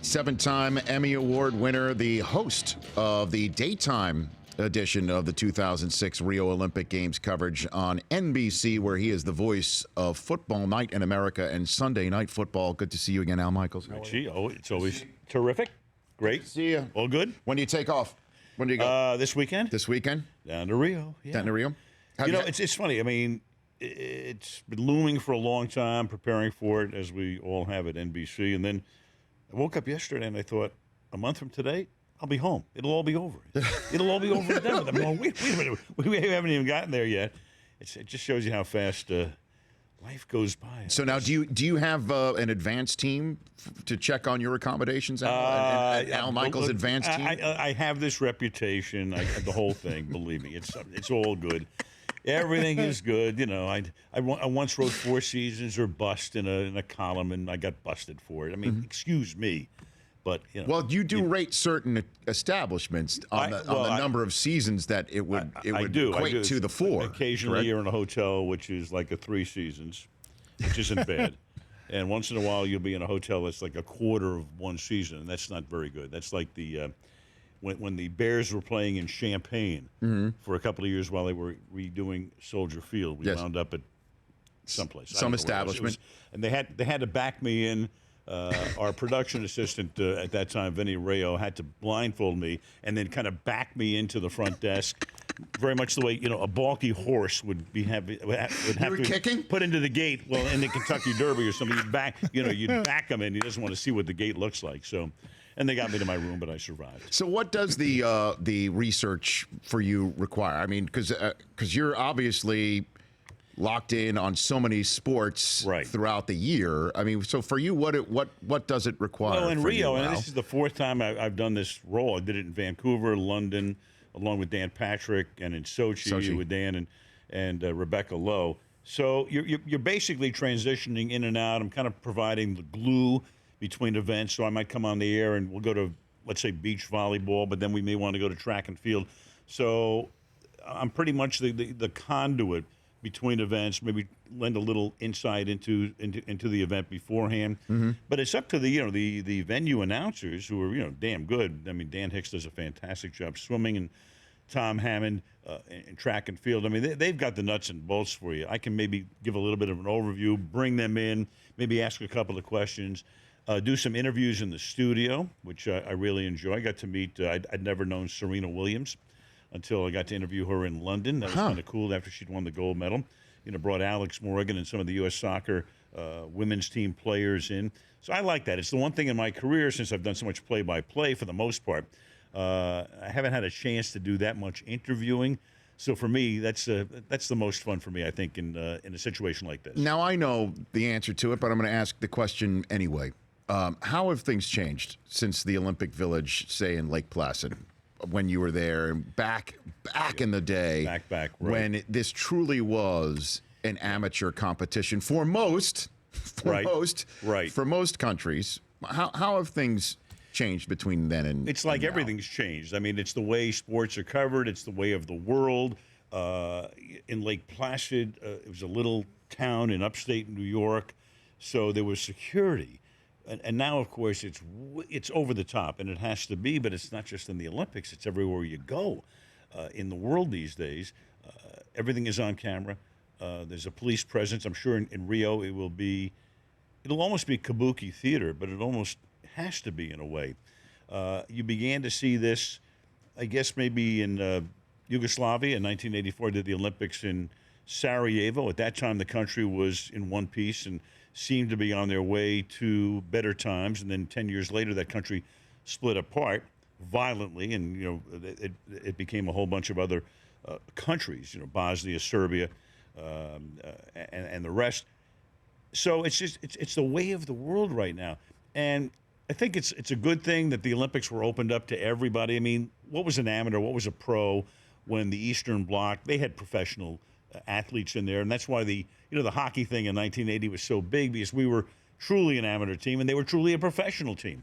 Seven-time Emmy Award winner, the host of the daytime edition of the 2006 Rio Olympic Games coverage on NBC, where he is the voice of Football Night in America and Sunday Night Football. Good to see you again, Al Michaels. Richie, it's always terrific. Great. See you. All good? When do you take off? When do you go? This weekend. This weekend? Down to Rio. Yeah. Down to Rio? It's funny. I mean, it's been looming for a long time, preparing for it, as we all have at NBC. And then I woke up yesterday and I thought, a month from today, I'll be home. It'll all be over. It'll all be over in Denver. I'm going, wait a minute. We haven't even gotten there yet. It just shows you how fast life goes by. So now, do you have an advanced team to check on your accommodations? Al Michaels' advanced team. I have this reputation. The whole thing. Believe me, it's all good. Everything is good. You know, I once wrote 4 seasons or bust in a column, and I got busted for it. I mean, excuse me. But, you know, well, you do rate certain establishments on the number of seasons that it would equate to the 4. Occasionally, correct? You're in a hotel which is like a 3 seasons, which isn't bad. And once in a while, you'll be in a hotel that's like a quarter of 1 season, and that's not very good. That's like the when the Bears were playing in Champaign for a couple of years while they were redoing Soldier Field. We wound up at someplace, some establishment, and they had to back me in. Our production assistant at that time, Vinny Rayo, had to blindfold me and then kind of back me into the front desk, very much the way a balky horse would have to kicking? Put into the gate. Well, in the Kentucky Derby or something, you'd back him in. He doesn't want to see what the gate looks like. So, and they got me to my room, but I survived. So, what does the research for you require? I mean, because you're obviously locked in on so many sports throughout the year. I mean, so for you, what does it require? Well, in Rio, you, and this is the 4th time I've done this role. I did it in Vancouver, London, along with Dan Patrick, and in Sochi. With Dan and Rebecca Lowe. So you're basically transitioning in and out. I'm kind of providing the glue between events. So I might come on the air and we'll go to, let's say, beach volleyball, but then we may want to go to track and field. So I'm pretty much the conduit between events, maybe lend a little insight into the event beforehand. But it's up to the venue announcers, who are damn good. I mean, Dan Hicks does a fantastic job swimming, and Tom Hammond in track and field. I mean, they've got the nuts and bolts for you. I can maybe give a little bit of an overview, bring them in, maybe ask a couple of questions, do some interviews in the studio, which I really enjoy. I got to meet, I'd never known Serena Williams until I got to interview her in London. That was kind of cool after she'd won the gold medal. Brought Alex Morgan and some of the U.S. soccer women's team players in. So I like that. It's the one thing in my career, since I've done so much play-by-play for the most part, I haven't had a chance to do that much interviewing. So for me, that's the most fun for me, I think, in a situation like this. Now, I know the answer to it, but I'm going to ask the question anyway. How have things changed since the Olympic Village, say, in Lake Placid, when you were there, and back in the day, right. when this truly was an amateur competition for most countries? How have things changed between then and it's like and everything's changed. I mean, it's the way sports are covered. It's the way of the world. In Lake Placid, it was a little town in upstate New York, so there was security. And now, of course, it's over the top, and it has to be, but it's not just in the Olympics. It's everywhere you go in the world these days. Everything is on camera. There's a police presence. I'm sure in Rio it'll almost be kabuki theater, but it almost has to be in a way. You began to see this, I guess, maybe in Yugoslavia in 1984, did the Olympics in Sarajevo. At that time, the country was in one piece and seemed to be on their way to better times. And then 10 years later, that country split apart violently, and it became a whole bunch of other countries, Bosnia, Serbia, and the rest. So it's the way of the world right now, and I think it's a good thing that the Olympics were opened up to everybody. I mean, what was an amateur? What was a pro? When the Eastern Bloc, they had professional athletes in there, and that's why the hockey thing in 1980 was so big, because we were truly an amateur team and they were truly a professional team.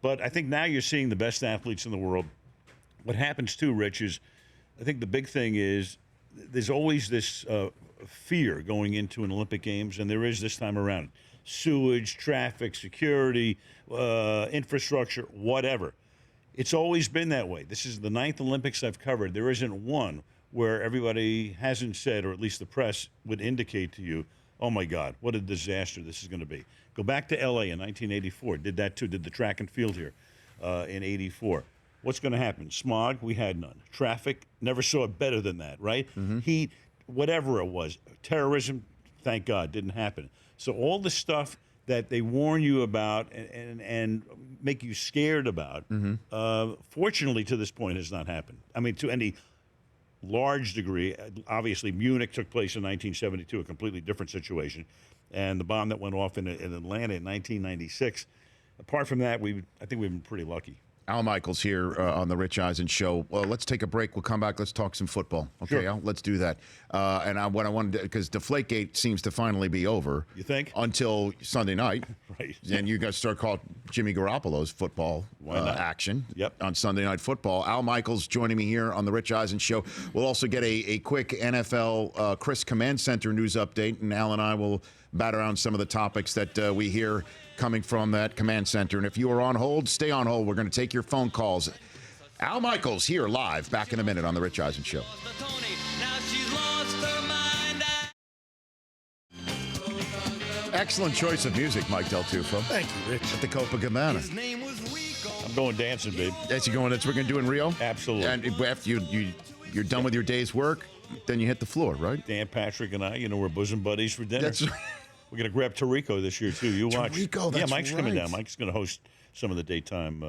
But I think now you're seeing the best athletes in the world. What happens too, Rich, is I think the big thing is there's always this fear going into an Olympic Games, and there is this time around. Sewage, traffic, security, infrastructure, whatever. It's always been that way. This is the 9th Olympics I've covered. There isn't one where everybody hasn't said, or at least the press would indicate to you, oh my God, what a disaster this is going to be. Go back to LA in 1984. Did that too. Did the track and field here in 84. What's going to happen? Smog, we had none. Traffic, never saw it better than that, right? Heat, whatever it was. Terrorism, thank God, didn't happen. So all the stuff that they warn you about and make you scared about, fortunately to this point has not happened. I mean, to any large degree. Obviously, Munich took place in 1972, a completely different situation, and the bomb that went off in Atlanta in 1996. Apart from that, I think we've been pretty lucky. Al Michaels here on the Rich Eisen Show. Well, let's take a break. We'll come back. Let's talk some football. Okay, Sure. Al? Let's do that. What I wanted to, because Deflategate seems to finally be over. You think? Until Sunday night. Right. And you guys start calling Jimmy Garoppolo's football action on Sunday Night Football. Al Michaels joining me here on the Rich Eisen Show. We'll also get a quick NFL Chris Command Center news update, and Al and I will bat around some of the topics that we hear coming from that command center. And if you are on hold, stay on hold. We're going to take your phone calls. Al Michaels here live, back in a minute on the Rich Eisen Show. Excellent choice of music, Mike Del Tufo. Thank you, Rich. At the Copacabana. I'm going dancing, babe. That's what we're going to do in Rio? Absolutely. And after you're done with your day's work, then you hit the floor, right? Dan Patrick and I, we're bosom buddies for dinner. That's We're going to grab Tarico this year, too. You watch. Tarico, that's Mike's coming right. down. Mike's going to host some of the daytime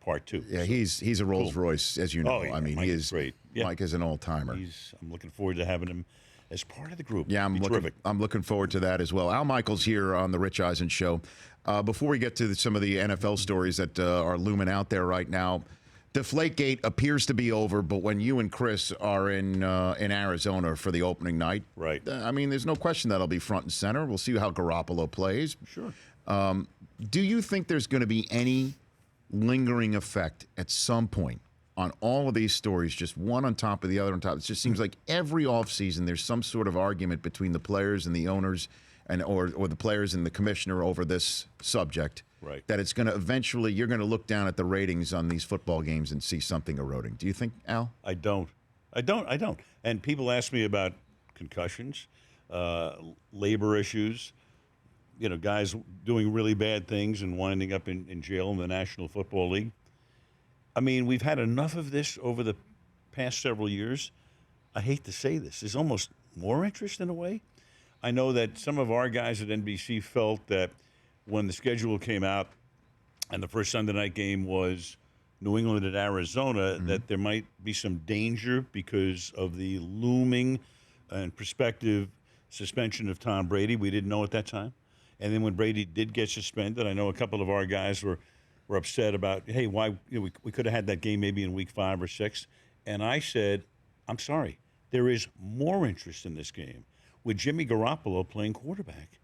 part 2. Yeah, he's a Rolls Royce, as you know. Oh, yeah. I mean, Mike he is is great. Yeah. Mike is an old-timer. I'm looking forward to having him as part of the group. Yeah, I'm looking forward to that as well. Al Michaels here on the Rich Eisen Show. Before we get to some of the NFL stories that are looming out there right now, Deflategate appears to be over, but when you and Chris are in Arizona for the opening night, right? I mean, there's no question that'll be front and center. We'll see how Garoppolo plays. Sure. Do you think there's going to be any lingering effect at some point on all of these stories, just one on top of the other on top? It just seems like every offseason there's some sort of argument between the players and the owners or the players and the commissioner over this subject. Right. That it's going to eventually, you're going to look down at the ratings on these football games and see something eroding. Do you think, Al? I don't. And people ask me about concussions, labor issues, guys doing really bad things and winding up in jail in the National Football League. I mean, we've had enough of this over the past several years. I hate to say this. There's almost more interest in a way. I know that some of our guys at NBC felt that when the schedule came out and the first Sunday night game was New England at Arizona, that there might be some danger because of the looming and prospective suspension of Tom Brady. We didn't know at that time. And then when Brady did get suspended, I know a couple of our guys were upset about, hey, why we could have had that game maybe in week 5 or 6. And I said, I'm sorry, there is more interest in this game with Jimmy Garoppolo playing quarterback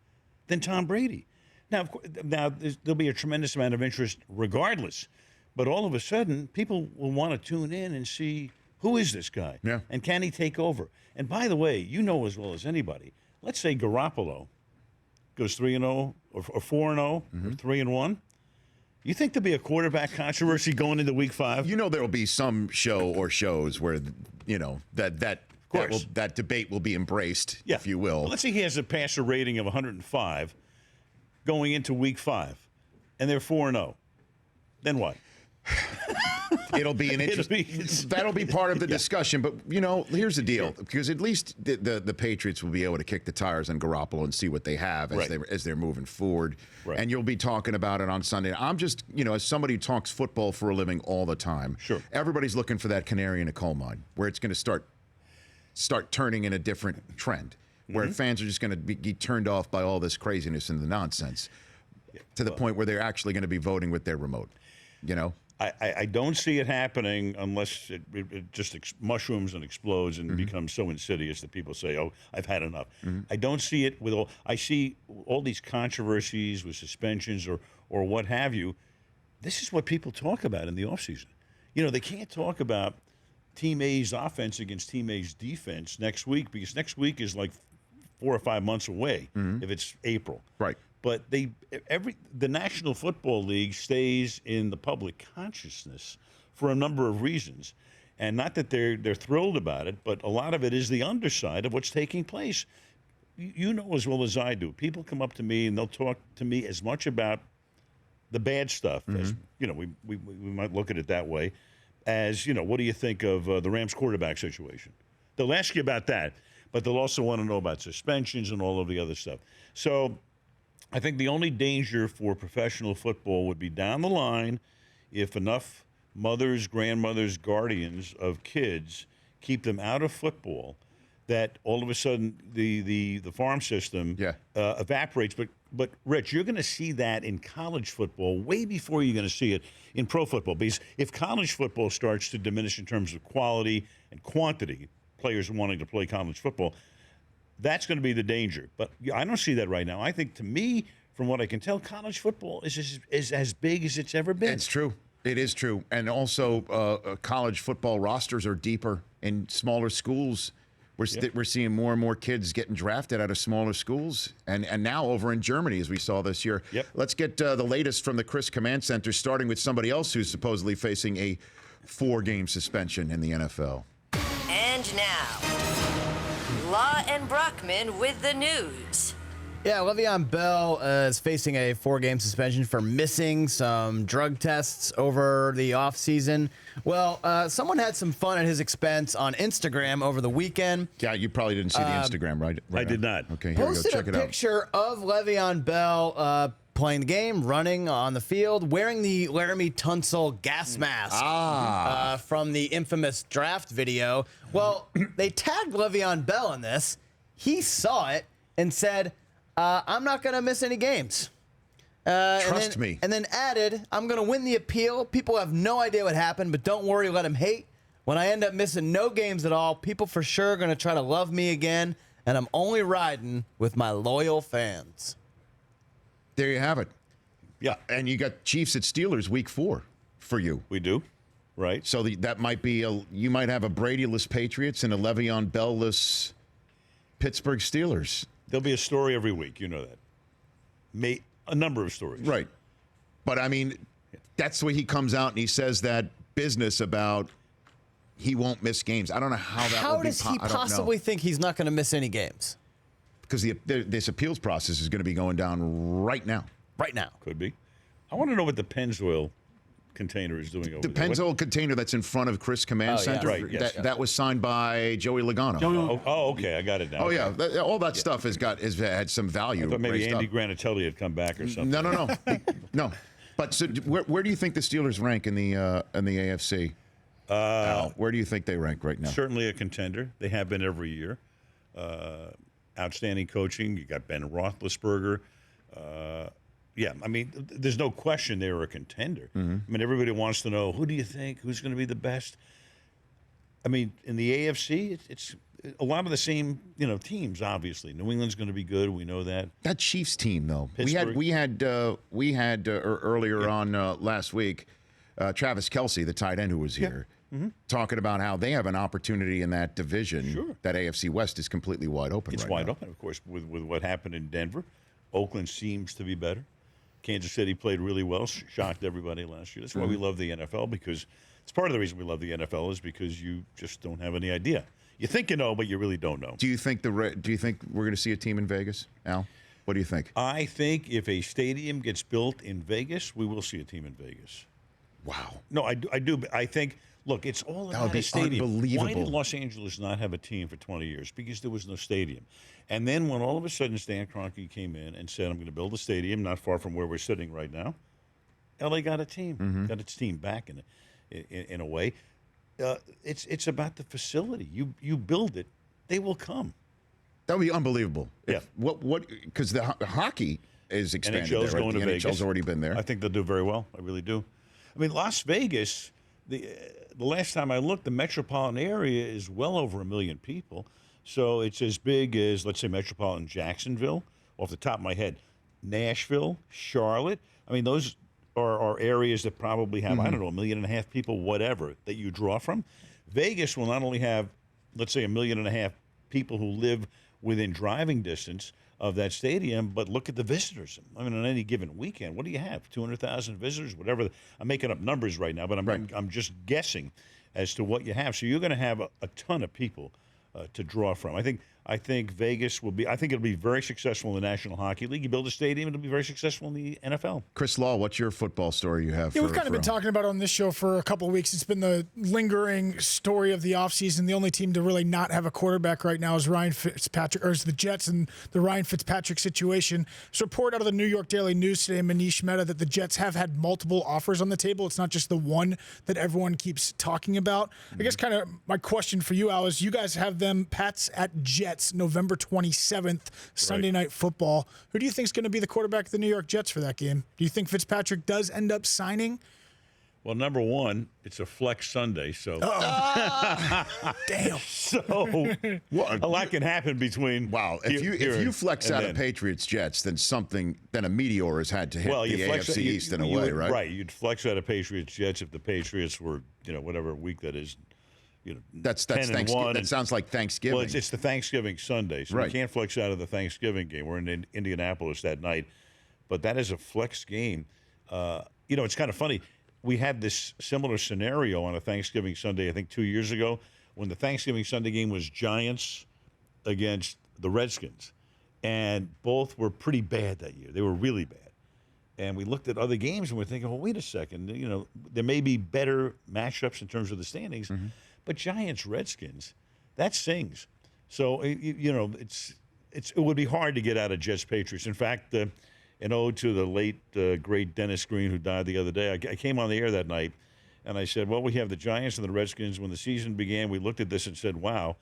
than Tom Brady. Now, there'll be a tremendous amount of interest regardless, but all of a sudden, people will want to tune in and see, who is this guy? Yeah. And can he take over? And by the way, you know as well as anybody, let's say Garoppolo goes 3-0 or 4-0 or 3-1. You think there'll be a quarterback controversy going into week 5? You know there will be some show or shows where, that debate will be embraced, if you will. Well, let's say he has a passer rating of 105 going into week 5, and they're 4-0. Then what? It'll be an interesting. That'll be part of the discussion. But here's the deal: because at least the Patriots will be able to kick the tires on Garoppolo and see what they have as they're moving forward. Right. And you'll be talking about it on Sunday. I'm just, as somebody who talks football for a living all the time. Sure. Everybody's looking for that canary in a coal mine where it's going to start turning in a different trend, where fans are just going to be turned off by all this craziness and the nonsense, to the point where they're actually going to be voting with their remote. I don't see it happening unless it just mushrooms and explodes and becomes so insidious that people say, oh, I've had enough. I don't see it with all. I see all these controversies with suspensions or what have you. This is what people talk about in the offseason. They can't talk about Team A's offense against Team A's defense next week, because next week is like 4 or 5 months away if it's April. Right. But the National Football League stays in the public consciousness for a number of reasons. And not that they're thrilled about it, but a lot of it is the underside of what's taking place. You know as well as I do. People come up to me and they'll talk to me as much about the bad stuff as, we might look at it that way, as, what do you think of the Rams quarterback situation? They'll ask you about that, but they'll also want to know about suspensions and all of the other stuff. So I think the only danger for professional football would be down the line if enough mothers, grandmothers, guardians of kids keep them out of football, that all of a sudden the farm system evaporates. But Rich, you're going to see that in college football way before you're going to see it in pro football. Because if college football starts to diminish in terms of quality and quantity, players wanting to play college football, that's going to be the danger. But I don't see that right now. I think, to me, from what I can tell, college football is as big as it's ever been. It's true. It is true. And also, college football rosters are deeper in smaller schools. We're seeing more and more kids getting drafted out of smaller schools. And now over in Germany, as we saw this year. Yep. Let's get the latest from the Chris Command Center, starting with somebody else who's supposedly facing a 4-game suspension in the NFL. And now, Law and Brockman with the news. Yeah, Le'Veon Bell is facing a 4-game suspension for missing some drug tests over the offseason. Well, someone had some fun at his expense on Instagram over the weekend. Yeah, you probably didn't see the Instagram, right? I did not. Okay, here we go. Posted Check a it out. picture of Le'Veon Bell playing the game, running on the field, wearing the Laramie Tunsil gas mask from the infamous draft video. Well, they tagged Le'Veon Bell in this. He saw it and said, I'm not going to miss any games. Trust me. And then added, I'm going to win the appeal. People have no idea what happened, but don't worry, let them hate. When I end up missing no games at all, people for sure are going to try to love me again, and I'm only riding with my loyal fans. There you have it. Yeah. And you got Chiefs at Steelers week 4 for you. We do, right? So that might be you might have a Brady-less Patriots and a Le'Veon Bell-less Pittsburgh Steelers. There'll be a story every week. You know that. A number of stories. Right. But, I mean, that's the way he comes out and he says that business about he won't miss games. I don't know how that How would be does he possibly think he's not going to miss any games? Because this appeals process is going to be going down right now. Right now. Could be. I want to know what the Pennzoil container is doing over The there. Pennzoil container that's in front of Chris Command Center, Right, yes. that was signed by Joey Logano. Oh, okay. I got it now. Oh, yeah. All that stuff has had some value. I thought maybe raised Andy up. Granatelli had come back or something. No. No. But so where do you think the Steelers rank in the AFC? Al, where do you think they rank right now? Certainly a contender. They have been every year. Outstanding coaching. You got Ben Roethlisberger. Yeah, I mean, there's no question they were a contender. I mean, everybody wants to know, who do you think, who's going to be the best? I mean, in the AFC, it's a lot of the same, teams. Obviously, New England's going to be good. We know that. That Chiefs team, though, Pittsburgh. we had earlier on last week, Travis Kelce, the tight end who was here, talking about how they have an opportunity in that division. Sure. That AFC West is completely wide open. It's right wide now. open, of course, with what happened in Denver. Oakland seems to be better. Kansas City played really well, shocked everybody last year. That's why we love the NFL, because it's part of the reason we love the NFL is because you just don't have any idea. You think you know, but you really don't know. Do you think we're going to see a team in Vegas, Al? What do you think? I think if a stadium gets built in Vegas, we will see a team in Vegas. Wow. No, I do. I think, look, it's all That about would be a stadium. unbelievable. Why did Los Angeles not have a team for 20 years? Because there was no stadium. And then when all of a sudden Stan Kroenke came in and said, I'm going to build a stadium not far from where we're sitting right now, LA got a team, got its team back in a way. It's about the facility. You build it, they will come. That would be unbelievable. Yeah. Because the hockey is expanded NHL's there. Right? going The to NHL's Vegas. already been there. I think they'll do very well. I really do. I mean, Las Vegas, the last time I looked, the metropolitan area is well over 1 million people. So it's as big as, let's say, metropolitan Jacksonville, off the top of my head. Nashville, Charlotte. I mean, those are areas that probably have, I don't know, 1.5 million people, whatever, that you draw from. Vegas will not only have, let's say, 1.5 million people who live within driving distance of that stadium. But look at the visitors. I mean, on any given weekend, what do you have? 200,000 visitors, whatever. I'm making up numbers right now, but I'm just guessing as to what you have. So you're going to have a ton of people to draw from. I think Vegas will be. I think it'll be very successful in the National Hockey League. You build a stadium, it'll be very successful in the NFL. Chris Law, what's your football story you have? Yeah, we've kind of been talking about it on this show for a couple of weeks. It's been the lingering story of the offseason. The only team to really not have a quarterback right now is Ryan Fitzpatrick, or is the Jets, and the Ryan Fitzpatrick situation. There's a report out of the New York Daily News today, Manish Mehta, that the Jets have had multiple offers on the table. It's not just the one that everyone keeps talking about. I guess kind of my question for you, Al, is you guys have them Pats at Jets November 27th, Sunday Night Football. Who do you think is going to be the quarterback of the New York Jets for that game? Do you think Fitzpatrick does end up signing? Well, number one, it's a flex Sunday, so damn. So a lot can happen between. Wow, if you flex out of Patriots Jets, then a meteor has had to hit the AFC East in a way, right? Right, you'd flex out of Patriots Jets if the Patriots were, whatever week that is. That's Thanksgiving. That sounds like Thanksgiving. Well, it's the Thanksgiving Sunday, so we can't flex out of the Thanksgiving game. We're in Indianapolis that night, but that is a flex game. It's kind of funny. We had this similar scenario on a Thanksgiving Sunday, I think 2 years ago, when the Thanksgiving Sunday game was Giants against the Redskins, and both were pretty bad that year. They were really bad. And we looked at other games, and we're thinking, well, wait a second. There may be better matchups in terms of the standings. Mm-hmm. But Giants, Redskins, that sings. So, it would be hard to get out of Jets, Patriots. In fact, an ode to the late, great Dennis Green, who died the other day, I came on the air that night, and I said, well, we have the Giants and the Redskins. When the season began, we looked at this and said, wow.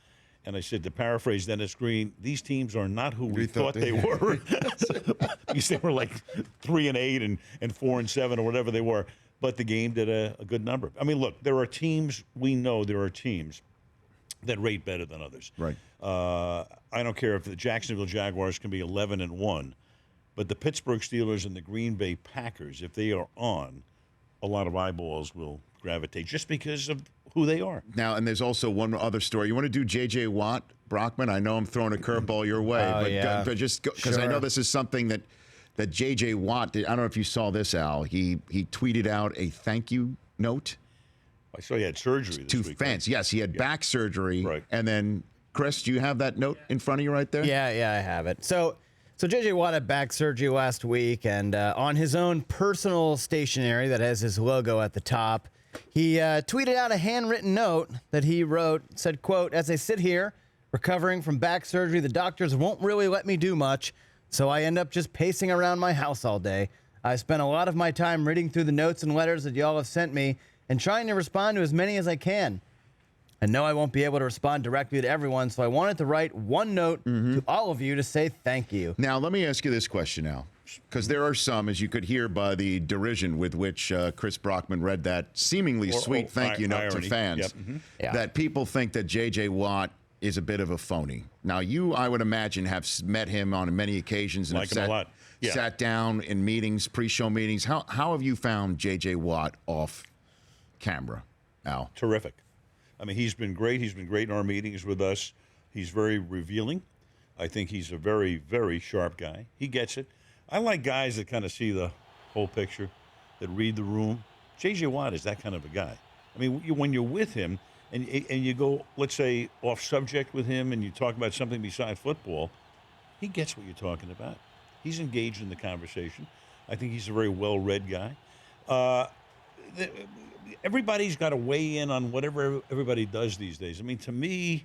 And I said, to paraphrase Dennis Green, these teams are not who we thought they were. Because they were like 3-8 and 4-7 or whatever they were. But the game did a good number. I mean, look, we know there are teams that rate better than others. Right. I don't care if the Jacksonville Jaguars can be 11-1, but the Pittsburgh Steelers and the Green Bay Packers, if they are on, a lot of eyeballs will gravitate just because of who they are. Now, and there's also one other story. You want to do J.J. Watt, Brockman? I know I'm throwing a curveball your way, but just because I know this is something that J.J. Watt did. I don't know if you saw this, Al. He tweeted out a thank you note. I saw he had surgery this week. To fans. Right? Yes, he had back surgery. Right. And then, Chris, do you have that note in front of you right there? Yeah, I have it. So J.J. Watt had back surgery last week, and on his own personal stationery that has his logo at the top, he tweeted out a handwritten note that he wrote, said, quote, "As I sit here recovering from back surgery, the doctors won't really let me do much. So I end up just pacing around my house all day. I spent a lot of my time reading through the notes and letters that y'all have sent me and trying to respond to as many as I can. I know I won't be able to respond directly to everyone, so I wanted to write one note to all of you to say thank you." Now, let me ask you this question, Al, because there are some, as you could hear by the derision with which Chris Brockman read that seemingly sweet thank you note to fans, that people think that J.J. Watt is a bit of a phony. Now, you, I would imagine, have met him on many occasions and like him a lot. Yeah. Sat down in meetings, pre-show meetings. How have you found J.J. Watt off camera, Al? Terrific. I mean, he's been great. He's been great in our meetings with us. He's very revealing. I think he's a very, very sharp guy. He gets it. I like guys that kind of see the whole picture, that read the room. J.J. Watt is that kind of a guy. I mean, when you're with him, and you go, let's say, off subject with him and you talk about something besides football, he gets what you're talking about. He's engaged in the conversation. I think he's a very well-read guy. Everybody's got to weigh in on whatever everybody does these days. I mean, to me,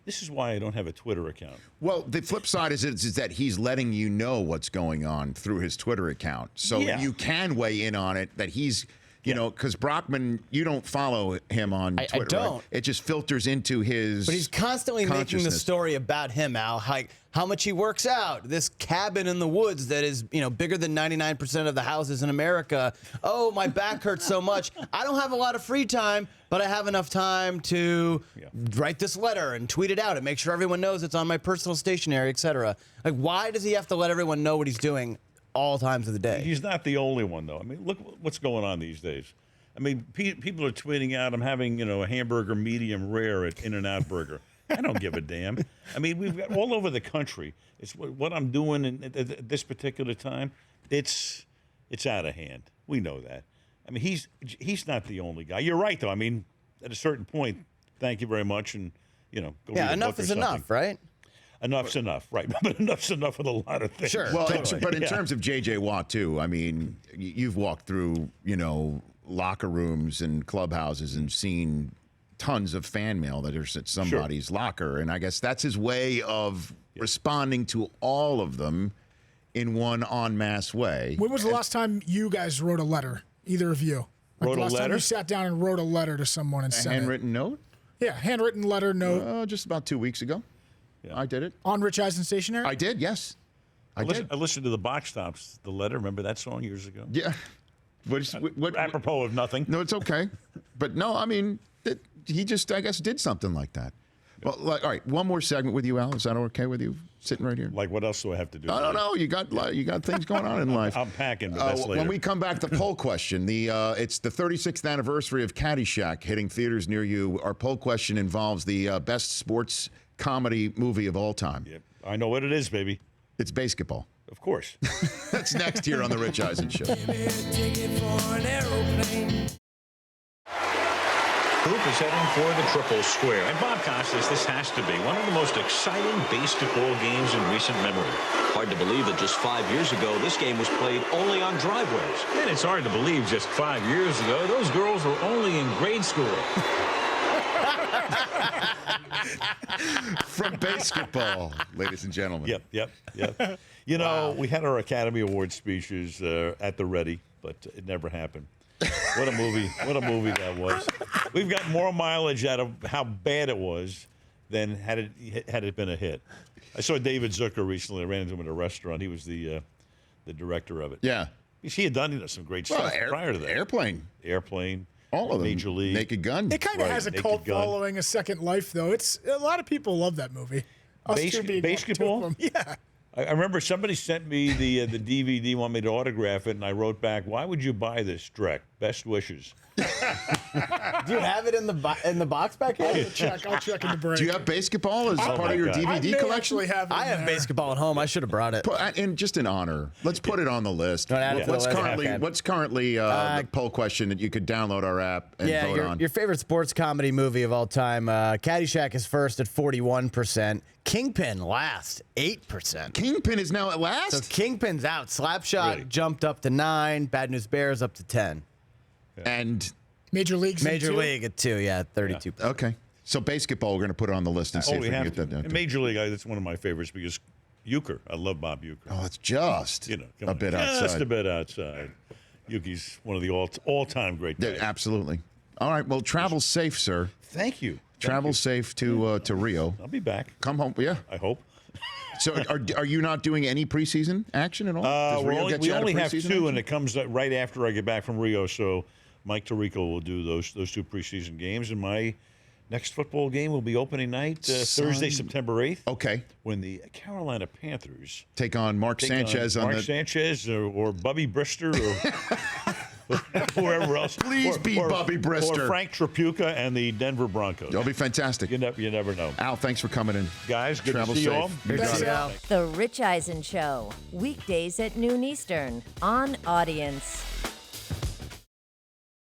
this is why I don't have a Twitter account. Well, the flip side is that he's letting you know what's going on through his Twitter account. So you can weigh in on it, that he's... because Brockman, you don't follow him on Twitter. I don't. Right? It just filters into his. But he's constantly making the story about him, Al. Like how much he works out. This cabin in the woods that is, bigger than 99% of the houses in America. Oh, my back hurts so much. I don't have a lot of free time, but I have enough time to write this letter and tweet it out and make sure everyone knows it's on my personal stationery, etc. Like, why does he have to let everyone know what he's doing all times of the day? He's not the only one, though. I mean, look what's going on these days. I mean, people are tweeting out, I'm having, a hamburger medium rare at In-N-Out Burger. I don't give a damn. I mean, we've got all over the country. It's what I'm doing at this particular time. It's out of hand. We know that. I mean, he's not the only guy. You're right, though. I mean, at a certain point, thank you very much, and go read a enough book or is something. enough, right? Enough's enough, right? But enough's enough with a lot of things. Sure. Well, Totally. but in terms of J.J. Watt, too, I mean, you've walked through, locker rooms and clubhouses and seen tons of fan mail that are at somebody's locker. And I guess that's his way of responding to all of them in one en masse way. When was the last time you guys wrote a letter, either of you? Wrote the a last time letter? you sat down and wrote a letter to someone and A sent handwritten note? it? Yeah, handwritten letter, note. Just about 2 weeks ago. Yeah. I did it. On Rich Eisen Stationery? I did, yes. I did. I listened to the Box Tops, the letter. Remember that song years ago? Yeah. What, Apropos of nothing. no, it's okay. But no, I mean, he just, I guess, did something like that. Well, all right, one more segment with you, Al. Is that okay with you? Sitting right here. Like, what else do I have to do? I don't know. You got things going on in life. I'm packing, but that's later. When we come back, the poll question. It's the 36th anniversary of Caddyshack hitting theaters near you. Our poll question involves the best sports comedy movie of all time. Yep. I know what it is, baby. It's basketball. Of course. That's next here on the Rich Eisen Show. Group is heading for the triple square. And Bob Costas, this has to be one of the most exciting basketball games in recent memory. Hard to believe that just 5 years ago, this game was played only on driveways. And it's hard to believe just 5 years ago, those girls were only in grade school. From basketball, ladies and gentlemen. Yep. We had our Academy Award speeches at the ready, but it never happened. What a movie that was. We've got more mileage out of how bad it was than had it been a hit. I saw David Zucker recently. I ran into him at a restaurant. He was the director of it. Yeah. He had done some great stuff prior to that. Airplane. All of them. Major League. Naked Gun. It kind of has a Naked cult Gun. following, a second life, though. It's a lot of people love that movie. Us two being one, two of basketball? them. Yeah. I remember somebody sent me the DVD, wanted me to autograph it, and I wrote back, "Why would you buy this, Drek? Best wishes." Do you have it in the box back here? I'll check in the break. Do you have basketball as part my of your God. I DVD may collection? actually have it I in have there. basketball at home. I should have brought it. And just in honor, let's put it on the list. Want to add it to the What's list? currently Okay. the poll question that you could download our app and vote on? Your favorite sports comedy movie of all time. Caddyshack is first at 41%. Kingpin last, 8%. Kingpin is now at So last? Kingpin's out. Slapshot Really? jumped up to 9. Bad News Bears up to 10. And, Major League's in Major two. League at 2, 32%. okay. So basketball, we're going to put it on the list and see Oh, if we we can have get to. that And down. Major League, that's one of my favorites because Euchre. I love Bob Euchre. Oh, it's just Come a on. bit Just outside. a bit outside. Yuki's one of the all-time great Yeah, guys. absolutely. All right. Well, travel safe, sir. Thank you. Travel safe to Rio. I'll be back. Come home. Yeah. I hope. So are you not doing any preseason action at all? Does Rio get We you out of only have preseason 2, action? and it comes right after I get back from Rio. So Mike Tirico will do those 2 preseason games, and my next football game will be opening night Thursday, September 8th. Okay. When the Carolina Panthers Take on Mark take Sanchez on on Mark the. Sanchez or Bubby Brister or whoever else. Please be Bubby Brister. Or Frank Trapuka and the Denver Broncos. That'll be fantastic. You never know. Al, thanks for coming in. Guys, good Travel to see you safe. all. You got Thanks, it. Al. The Rich Eisen Show, weekdays at noon Eastern on Audience.